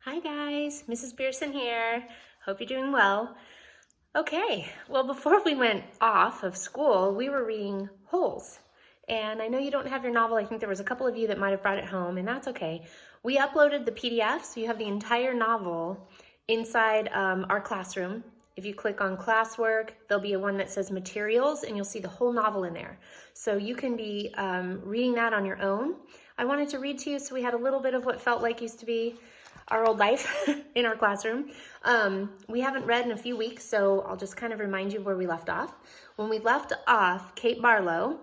Hi guys, Mrs. Pierson here. Hope you're doing well. Okay, well before we went off of school, we were reading Holes. And I know you don't have your novel. I think there was a couple of you that might have brought it home, and that's okay. We uploaded the PDF, so you have the entire novel inside our classroom. If you click on classwork, there'll be a one that says materials, and you'll see the whole novel in there. So you can be reading that on your own. I wanted to read to you, so we had a little bit of what felt like used to be our old life in our classroom. We haven't read in a few weeks, so I'll just kind of remind you where we left off. When we left off, Kate Barlow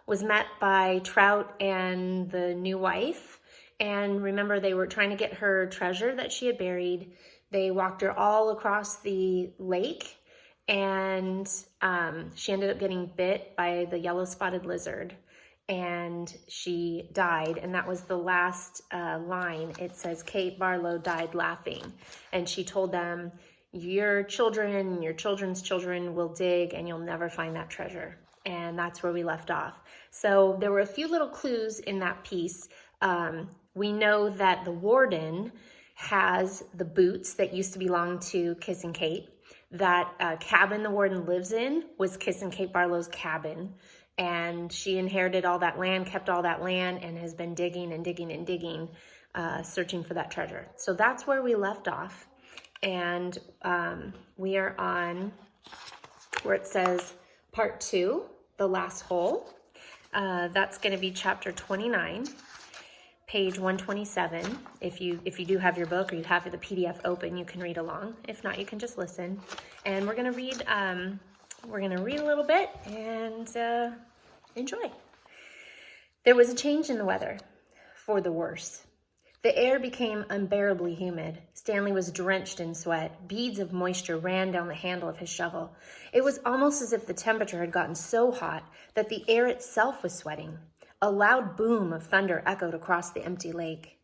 was met by Trout and the new wife. And remember, they were trying to get her treasure that she had buried. They walked her all across the lake, and she ended up getting bit by the yellow-spotted lizard. And she died, and that was the last line. It says, Kate Barlow died laughing. And she told them, your children and your children's children will dig, and you'll never find that treasure. And that's where we left off. So there were a few little clues in that piece. We know that the warden has the boots that used to belong to Kiss and Kate. That cabin the warden lives in was Kiss and Kate Barlow's cabin. And she inherited all that land, kept all that land, and has been digging and digging and digging, searching for that treasure. So that's where we left off. And we are on where it says part 2, the last hole. That's going to be chapter 29, page 127. If you do have your book or you have the PDF open, you can read along. If not, you can just listen. And we're going to read a little bit and enjoy. There was a change in the weather, for the worse. The air became unbearably humid. Stanley was drenched in sweat. Beads of moisture ran down the handle of his shovel. It was almost as if the temperature had gotten so hot that the air itself was sweating. A loud boom of thunder echoed across the empty lake.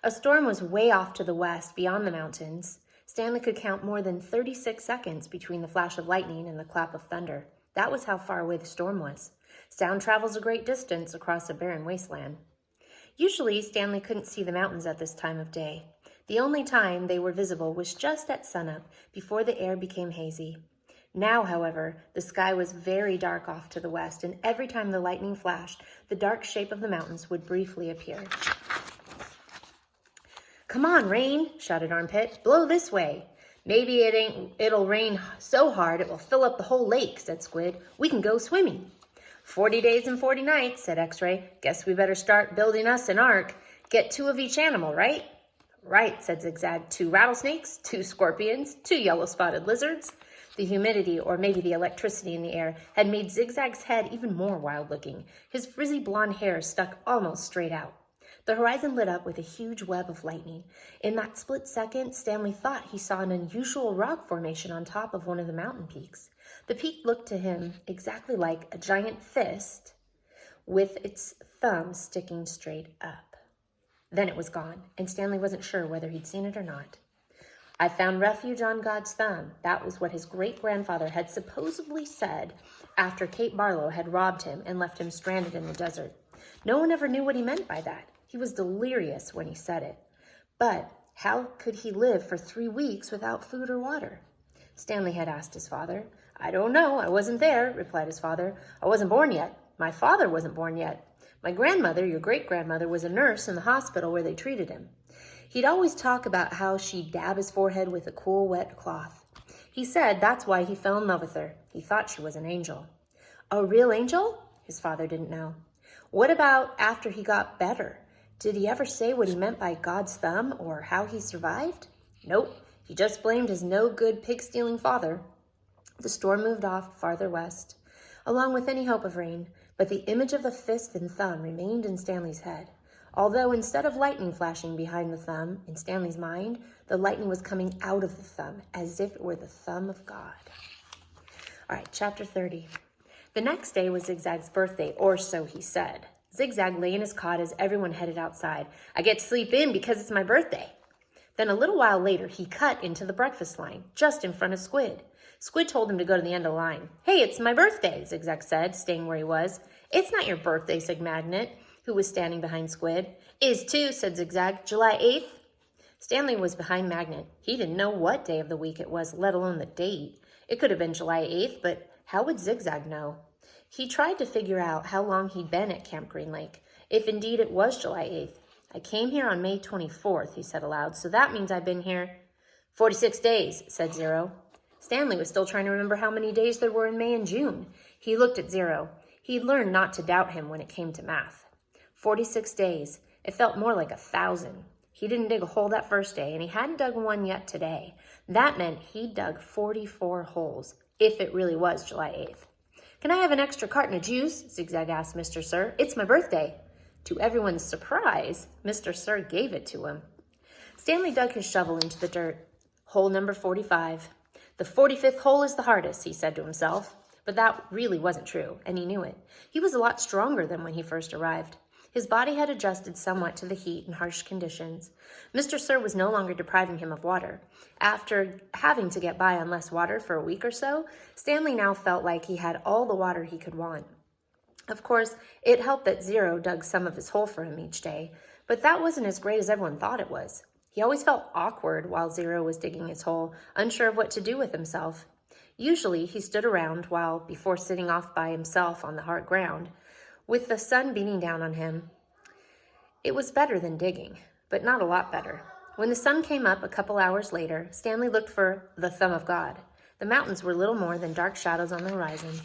A storm was way off to the west, beyond the mountains. Stanley could count more than 36 seconds between the flash of lightning and the clap of thunder. That was how far away the storm was. Sound travels a great distance across a barren wasteland. Usually, Stanley couldn't see the mountains at this time of day. The only time they were visible was just at sunup, before the air became hazy. Now, however, the sky was very dark off to the west, and every time the lightning flashed, the dark shape of the mountains would briefly appear. "Come on, rain," shouted Armpit. "Blow this way." "Maybe it'll rain so hard it will fill up the whole lake," said Squid. "We can go swimming." 40 days and 40 nights, said X-Ray. "Guess we better start building us an ark. Get 2 of each animal, right?" "Right," said Zigzag. 2 rattlesnakes, 2 scorpions, 2 yellow-spotted lizards. The humidity, or maybe the electricity in the air, had made Zigzag's head even more wild-looking. His frizzy blonde hair stuck almost straight out. The horizon lit up with a huge web of lightning. In that split second, Stanley thought he saw an unusual rock formation on top of one of the mountain peaks. The peak looked to him exactly like a giant fist with its thumb sticking straight up. Then it was gone, and Stanley wasn't sure whether he'd seen it or not. "I found refuge on God's thumb." That was what his great-grandfather had supposedly said after Kate Barlow had robbed him and left him stranded in the desert. No one ever knew what he meant by that. He was delirious when he said it. But how could he live for 3 weeks without food or water? Stanley had asked his father. "I don't know. I wasn't there," replied his father. "I wasn't born yet. My father wasn't born yet. My grandmother, your great-grandmother, was a nurse in the hospital where they treated him. He'd always talk about how she'd dab his forehead with a cool, wet cloth. He said that's why he fell in love with her. He thought she was an angel." "A real angel?" His father didn't know. "What about after he got better? Did he ever say what he meant by God's thumb or how he survived?" "Nope. He just blamed his no-good pig-stealing father." The storm moved off farther west, along with any hope of rain, but the image of the fist and thumb remained in Stanley's head. Although instead of lightning flashing behind the thumb, in Stanley's mind, the lightning was coming out of the thumb, as if it were the thumb of God. All right, chapter 30. The next day was Zigzag's birthday, or so he said. Zigzag lay in his cot as everyone headed outside. "I get to sleep in because it's my birthday." Then a little while later, he cut into the breakfast line, just in front of Squid. Squid told him to go to the end of the line. "Hey, it's my birthday," Zigzag said, staying where he was. "It's not your birthday," said Magnet, who was standing behind Squid. "Is too," said Zigzag. "July 8th. Stanley was behind Magnet. He didn't know what day of the week it was, let alone the date. It could have been July 8th, but how would Zigzag know? He tried to figure out how long he'd been at Camp Green Lake, if indeed it was July 8th. I came here on May 24th, he said aloud, so that means I've been here 46 days, said Zero. Stanley was still trying to remember how many days there were in May and June. He looked at Zero. He'd learned not to doubt him when it came to math. 46 days. It felt more like 1,000. He didn't dig a hole that first day, and he hadn't dug one yet today. That meant he'd dug 44 holes, if it really was July 8th. Can I have an extra carton of juice? Zigzag asked Mr. Sir. It's my birthday. To everyone's surprise, Mr. Sir gave it to him. Stanley dug his shovel into the dirt. Hole number 45. The 45th hole is the hardest, he said to himself. But that really wasn't true, and he knew it. He was a lot stronger than when he first arrived. His body had adjusted somewhat to the heat and harsh conditions. Mr. Sir was no longer depriving him of water. After having to get by on less water for a week or so, Stanley now felt like he had all the water he could want. Of course, it helped that Zero dug some of his hole for him each day, but that wasn't as great as everyone thought it was. He always felt awkward while Zero was digging his hole, unsure of what to do with himself. Usually, he stood around before sitting off by himself on the hard ground, with the sun beating down on him. It was better than digging, but not a lot better. When the sun came up a couple hours later, Stanley looked for the thumb of God. The mountains were little more than dark shadows on the horizon.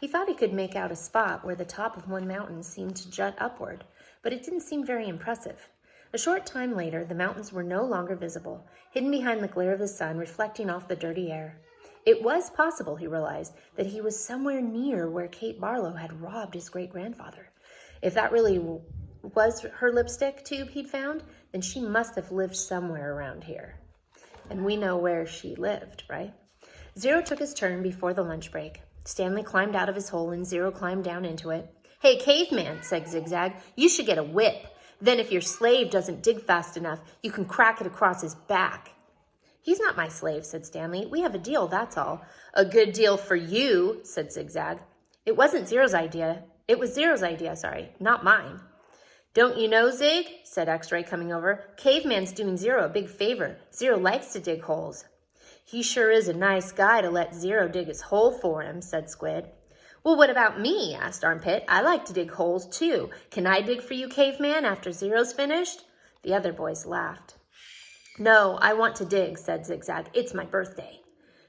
He thought he could make out a spot where the top of one mountain seemed to jut upward, but it didn't seem very impressive. A short time later, the mountains were no longer visible, hidden behind the glare of the sun reflecting off the dirty air. It was possible, he realized, that he was somewhere near where Kate Barlow had robbed his great-grandfather. If that really was her lipstick tube he'd found, then she must have lived somewhere around here. And we know where she lived, right? Zero took his turn before the lunch break. Stanley climbed out of his hole and Zero climbed down into it. Hey, caveman, said Zigzag, you should get a whip. Then if your slave doesn't dig fast enough, you can crack it across his back. He's not my slave, said Stanley. We have a deal, that's all. A good deal for you, said Zigzag. It wasn't Zero's idea. It was Zero's idea, not mine. Don't you know, Zig, said X-Ray coming over. Caveman's doing Zero a big favor. Zero likes to dig holes. He sure is a nice guy to let Zero dig his hole for him, said Squid. Well, what about me, asked Armpit. I like to dig holes, too. Can I dig for you, Caveman, after Zero's finished? The other boys laughed. No, I want to dig, said Zigzag. It's my birthday.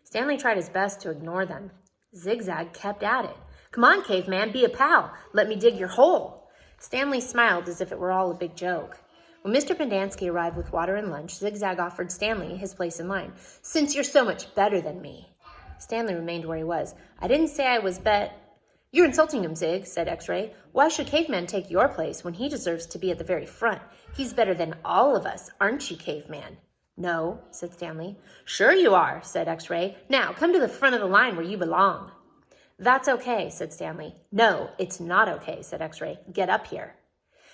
Stanley tried his best to ignore them. Zigzag kept at it. Come on, Caveman, be a pal. Let me dig your hole. Stanley smiled as if it were all a big joke. When Mr. Pendanski arrived with water and lunch, Zigzag offered Stanley his place in line. Since you're so much better than me. Stanley remained where he was. I didn't say I was You're insulting him, Zig, said X-Ray. Why should Caveman take your place when he deserves to be at the very front? He's better than all of us, aren't you, Caveman? No, said Stanley. Sure you are, said X-Ray. Now, come to the front of the line where you belong. That's okay, said Stanley. No, it's not okay, said X-Ray. Get up here.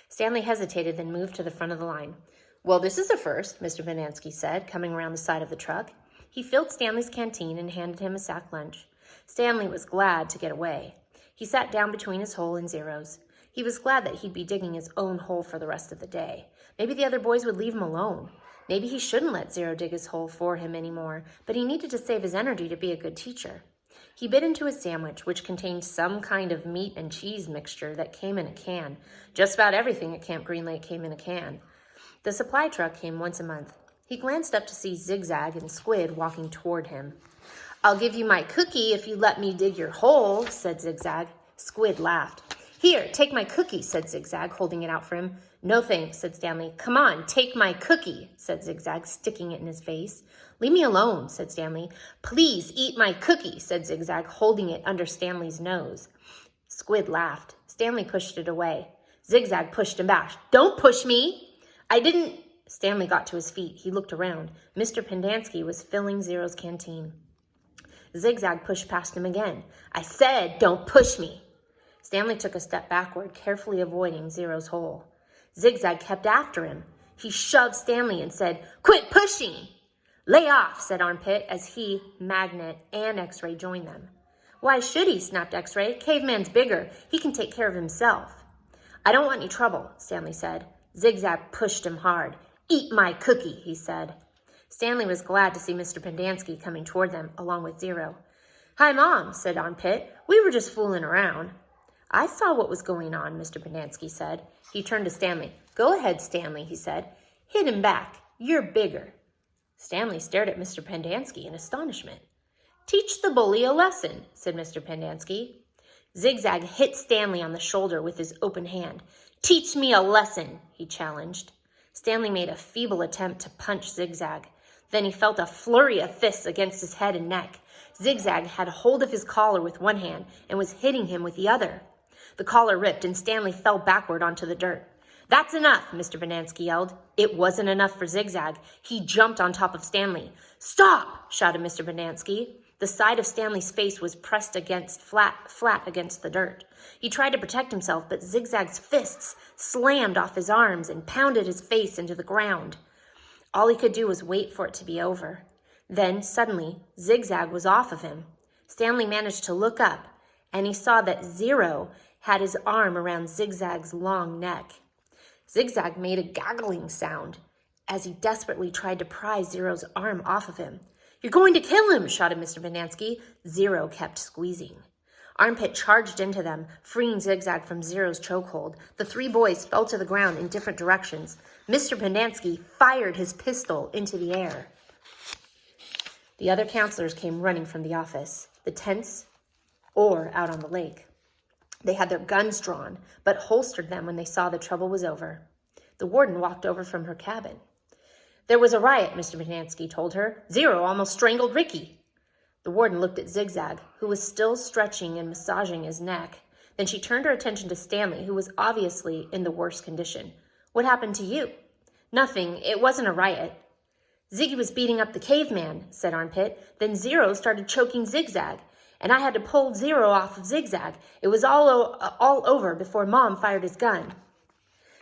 Stanley hesitated, then moved to the front of the line. Well, this is a first, Mr. Pendanski said, coming around the side of the truck. He filled Stanley's canteen and handed him a sack lunch. Stanley was glad to get away. He sat down between his hole and Zero's. He was glad that he'd be digging his own hole for the rest of the day. Maybe the other boys would leave him alone. Maybe he shouldn't let Zero dig his hole for him anymore, but he needed to save his energy to be a good teacher. He bit into his sandwich, which contained some kind of meat and cheese mixture that came in a can. Just about everything at Camp Green Lake came in a can. The supply truck came once a month. He glanced up to see Zigzag and Squid walking toward him. I'll give you my cookie if you let me dig your hole, said Zigzag. Squid laughed. Here, take my cookie, said Zigzag, holding it out for him. No thanks, said Stanley. Come on, take my cookie, said Zigzag, sticking it in his face. Leave me alone, said Stanley. Please eat my cookie, said Zigzag, holding it under Stanley's nose. Squid laughed. Stanley pushed it away. Zigzag pushed him back. Don't push me. I didn't. Stanley got to his feet. He looked around. Mr. Pendanski was filling Zero's canteen. Zigzag pushed past him again. I said, don't push me. Stanley took a step backward, carefully avoiding Zero's hole. Zigzag kept after him. He shoved Stanley and said, Quit pushing! Lay off, said Armpit, as he, Magnet, and X-Ray joined them. Why should he, snapped X-Ray. Caveman's bigger. He can take care of himself. I don't want any trouble, Stanley said. Zigzag pushed him hard. "Eat my cookie," he said. Stanley was glad to see Mr. Pendanski coming toward them, along with Zero. "Hi, Mom," said Armpit. "We were just fooling around." "I saw what was going on," Mr. Pendanski said. He turned to Stanley. "Go ahead, Stanley," he said. "Hit him back. You're bigger." Stanley stared at Mr. Pendanski in astonishment. "Teach the bully a lesson," said Mr. Pendanski. Zigzag hit Stanley on the shoulder with his open hand. "Teach me a lesson," he challenged. Stanley made a feeble attempt to punch Zigzag. Then he felt a flurry of fists against his head and neck. Zigzag had hold of his collar with one hand and was hitting him with the other. The collar ripped and Stanley fell backward onto the dirt. "That's enough," Mr. Pendanski yelled. It wasn't enough for Zigzag. He jumped on top of Stanley. "Stop!" shouted Mr. Pendanski. The side of Stanley's face was pressed against flat against the dirt. He tried to protect himself, but Zigzag's fists slammed off his arms and pounded his face into the ground. All he could do was wait for it to be over. Then, suddenly, Zigzag was off of him. Stanley managed to look up, and he saw that Zero had his arm around Zigzag's long neck. Zigzag made a gaggling sound as he desperately tried to pry Zero's arm off of him. "You're going to kill him," shouted Mr. Pendanski. Zero kept squeezing. Armpit charged into them, freeing Zigzag from Zero's chokehold. The three boys fell to the ground in different directions. Mr. Pendanski fired his pistol into the air. The other counselors came running from the office, the tents or out on the lake. They had their guns drawn, but holstered them when they saw the trouble was over. The warden walked over from her cabin. "There was a riot," Mr. Pendanski told her. "Zero almost strangled Ricky." The warden looked at Zigzag, who was still stretching and massaging his neck. Then she turned her attention to Stanley, who was obviously in the worst condition. "What happened to you?" "Nothing. It wasn't a riot." "Ziggy was beating up the caveman," said Armpit. "Then Zero started choking Zigzag, and I had to pull Zero off of Zigzag. It was all over before Mom fired his gun."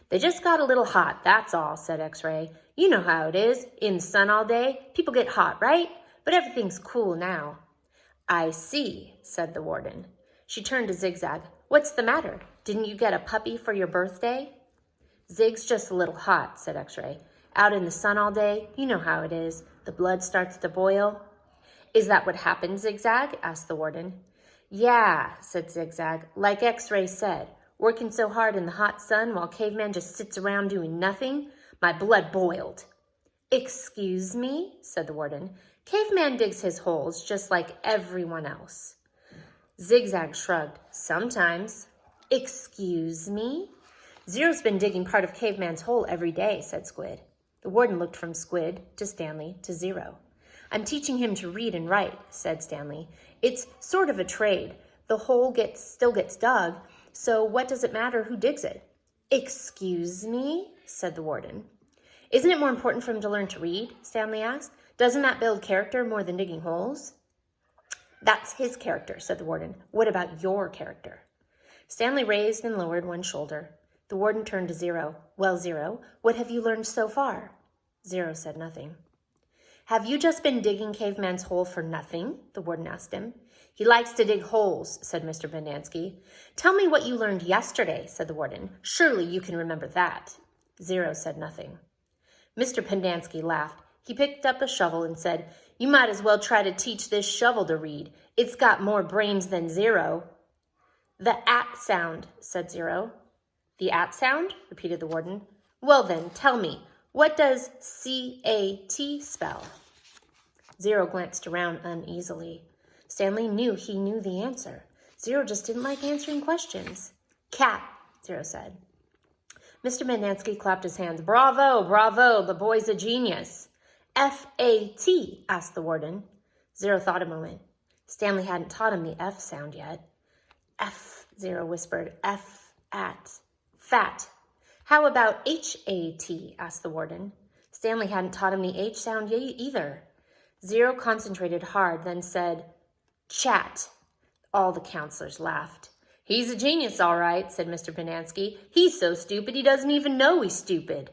"They just got a little hot, that's all," said X-Ray. "You know how it is. In the sun all day, people get hot, right? But everything's cool now." "I see," said the warden. She turned to Zigzag. "What's the matter? Didn't you get a puppy for your birthday?" "Zig's just a little hot," said X-Ray. "Out in the sun all day, you know how it is. The blood starts to boil." "Is that what happened, Zigzag?" asked the warden. "Yeah," said Zigzag. "Like X-Ray said, working so hard in the hot sun while Caveman just sits around doing nothing, my blood boiled." "Excuse me," said the warden. "Caveman digs his holes just like everyone else." Zigzag shrugged. "Sometimes." "Excuse me?" "Zero's been digging part of Caveman's hole every day," said Squid. The warden looked from Squid to Stanley to Zero. "I'm teaching him to read and write," said Stanley. "It's sort of a trade. The hole still gets dug, so what does it matter who digs it?" "Excuse me?" said the warden. "Isn't it more important for him to learn to read?" Stanley asked. "Doesn't that build character more than digging holes?" "That's his character," said the warden. "What about your character?" Stanley raised and lowered one shoulder. The warden turned to Zero. "Well, Zero, what have you learned so far?" Zero said nothing. "Have you just been digging Caveman's hole for nothing?" the warden asked him. "He likes to dig holes," said Mr. Pendanski. "Tell me what you learned yesterday," said the warden. "Surely you can remember that." Zero said nothing. Mr. Pendanski laughed. He picked up a shovel and said, "You might as well try to teach this shovel to read. It's got more brains than Zero." "The at sound," said Zero. "The at sound?" repeated the warden. "Well then, tell me, what does C-A-T spell?" Zero glanced around uneasily. Stanley knew he knew the answer. Zero just didn't like answering questions. "Cat," Zero said. Mr. Pendanski clapped his hands. "Bravo, bravo, the boy's a genius." "F-A-T?" asked the warden. Zero thought a moment. Stanley hadn't taught him the F sound yet. "F," Zero whispered. "F-at. Fat." "How about H-A-T?" asked the warden. Stanley hadn't taught him the H sound either. Zero concentrated hard, then said, "Chat." All the counselors laughed. "He's a genius, all right," said Mr. Pendanski. "He's so stupid he doesn't even know he's stupid."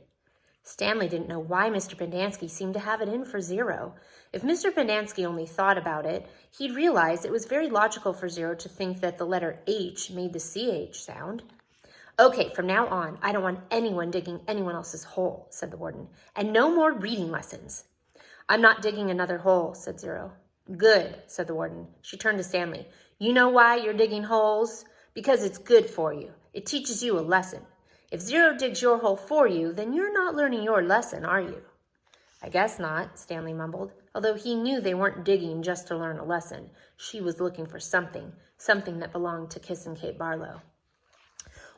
Stanley didn't know why Mr. Pendanski seemed to have it in for Zero. If Mr. Pendanski only thought about it, he'd realize it was very logical for Zero to think that the letter H made the CH sound. Okay, from now on, I don't want anyone digging anyone else's hole, said the warden. And no more reading lessons. I'm not digging another hole, said Zero. Good, said the warden. She turned to Stanley. You know why you're digging holes? Because it's good for you. It teaches you a lesson. If Zero digs your hole for you, then you're not learning your lesson, are you? I guess not, Stanley mumbled, although he knew they weren't digging just to learn a lesson. She was looking for something that belonged to Kiss and Kate Barlow.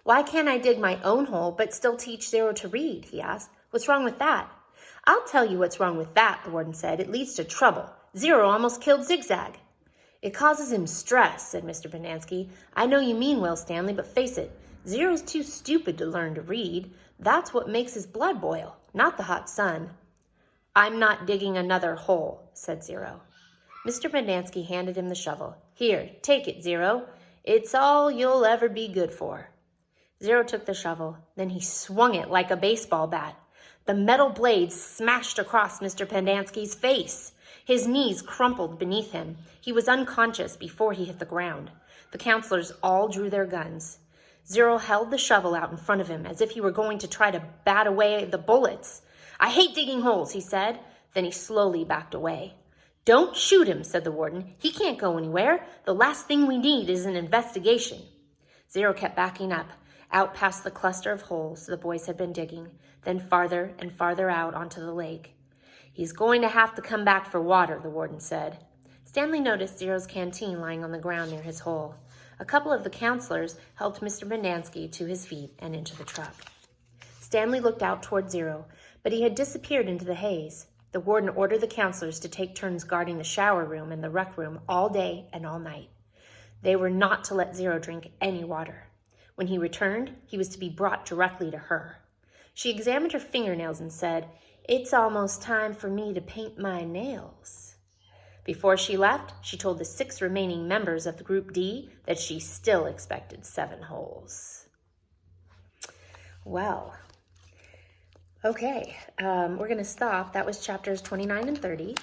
Why can't I dig my own hole but still teach Zero to read, he asked. What's wrong with that? I'll tell you what's wrong with that, the warden said. It leads to trouble. Zero almost killed Zigzag. It causes him stress, said Mr. Pendanski. I know you mean well, Stanley, but face it, Zero's too stupid to learn to read. That's what makes his blood boil, not the hot sun. I'm not digging another hole, said Zero. Mr. Pendanski handed him the shovel. Here, take it, Zero. It's all you'll ever be good for. Zero took the shovel. Then he swung it like a baseball bat. The metal blade smashed across Mr. Pendanski's face. His knees crumpled beneath him. He was unconscious before he hit the ground. The counselors all drew their guns. Zero held the shovel out in front of him as if he were going to try to bat away the bullets. I hate digging holes, he said. Then he slowly backed away. Don't shoot him, said the warden. He can't go anywhere. The last thing we need is an investigation. Zero kept backing up, out past the cluster of holes the boys had been digging, then farther and farther out onto the lake. He's going to have to come back for water, the warden said. Stanley noticed Zero's canteen lying on the ground near his hole. A couple of the counselors helped Mr. Pendanski to his feet and into the truck. Stanley looked out toward Zero, but he had disappeared into the haze. The warden ordered the counselors to take turns guarding the shower room and the rec room all day and all night. They were not to let Zero drink any water. When he returned, he was to be brought directly to her. She examined her fingernails and said, It's almost time for me to paint my nails. Before she left, she told the 6 remaining members of the Group D that she still expected 7 holes. Well, okay, we're going to stop. That was chapters 29 and 30.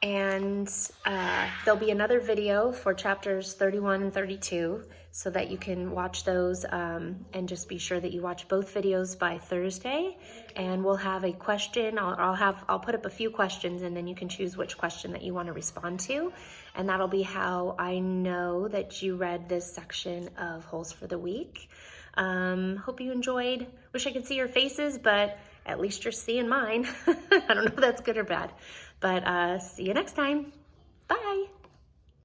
There'll be another video for chapters 31 and 32 so that you can watch those, and just be sure that you watch both videos by Thursday. And we'll have a question. I'll put up a few questions, and then you can choose which question that you want to respond to. And that'll be how I know that you read this section of Holes for the Week. Hope you enjoyed. Wish I could see your faces, but at least you're seeing mine. I don't know if that's good or bad. But see you next time. Bye.